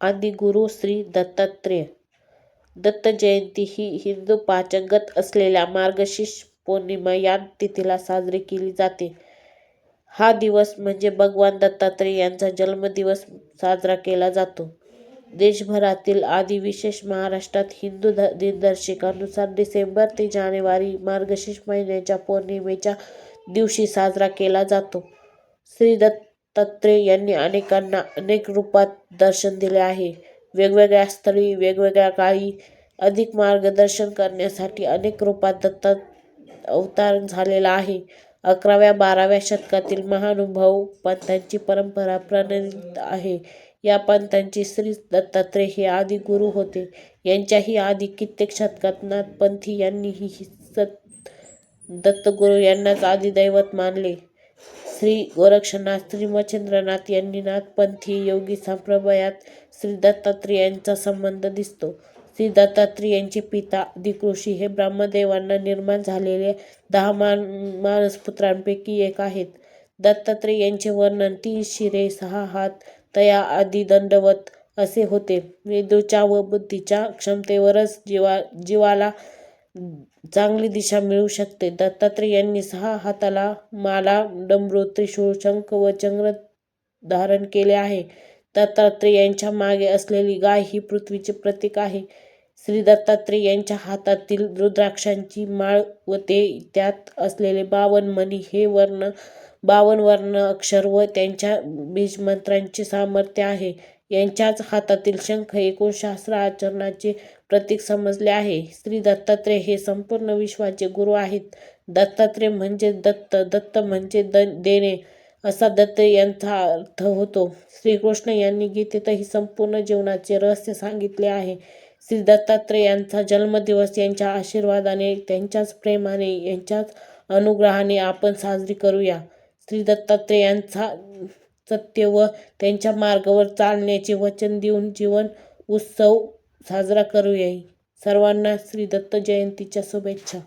आदिगुरु श्री दत्तात्रेय. दत्त जयंती ही हिंदू पाचगत असलेल्या मार्गशीर्ष पौर्णिमा या तिथीला साजरी केली जाते. हा दिवस म्हणजे भगवान दत्तात्रेय यांचा जन्मदिवस साजरा केला जातो. देशभरातील आदी विशेष महाराष्ट्रात हिंदू दिनदर्शिकानुसार डिसेंबर ते जानेवारी मार्गशीर्ष महिन्याच्या पौर्णिमेच्या दिवशी साजरा केला जातो. श्री दत्तात्रेय यांनी अनेकांना अनेक रूपात दर्शन दिले आहे. वेगवेगळ्या स्थळी वेगवेगळ्या काळी अधिक मार्गदर्शन करण्यासाठी अनेक रूपात दत्त अवतार झालेला आहे. 11व्या-12व्या शतकातील महानुभाव पंथांची परंपरा प्रणीत आहे. या पंथांचे श्री दत्तात्रेय हे आदी गुरु होते. यांच्याही आधी कित्येक शतकात नाथपंथी यांनीही दत्तगुरु यांनाच आदिदैवत मानले. श्री गोरक्षनाथ, श्री मच्छिंद्रनाथ यांनी नाथपंथी योगी संप्रदायात श्री दत्तात्रेय यांचा संबंध दिसतो. श्री दत्तात्रेय यांचे पिता आदिऋषी हे ब्रह्मदेवांना निर्माण झालेल्या 10 मानसपुत्रांपैकी एक आहेत. दत्तात्रेय यांचे वर्णन 3 शिरे 6 हात तया आदी दंडवत असे होते. मेंदूच्या व बुद्धीच्या क्षमतेवरच जीवाला चांगली दिशा मिळू शकते. दत्तात्रेय यांनी 6 हाताला माला, डमरू, त्रिशूळ, शंख व चक्र धारण केले आहे. दत्तात्रेय यांच्या मागे असलेली गाय ही पृथ्वीचे प्रतीक आहे. श्री दत्तात्रेय यांच्या हातातील रुद्राक्षांची माळ व त्यात असलेले 52 मणी हे 52 वर्ण अक्षर व त्यांच्या बीजमंत्रांचे सामर्थ्य आहे. यांच्याच हातातील शंख एकूण शास्त्र आचरणाचे प्रतीक समजले आहे. श्री दत्तात्रेय हे संपूर्ण विश्वाचे गुरु आहेत. दत्तात्रेय म्हणजे दत्त, दत्त म्हणजे देणे असा दत्त यांचा अर्थ होतो. श्रीकृष्ण यांनी गीतेतही संपूर्ण जीवनाचे रहस्य सांगितले आहे. श्री दत्तात्रेय यांचा जन्मदिवस यांच्या आशीर्वादाने, त्यांच्याच प्रेमाने, यांच्याच अनुग्रहाने आपण साजरी करूया. श्री दत्तात्रेय यांचा सत्य व त्यांच्या मार्गावर चालण्याचे वचन देऊन जीवन उत्सव साजरा करूया. सर्वांना श्री दत्त जयंतीच्या शुभेच्छा.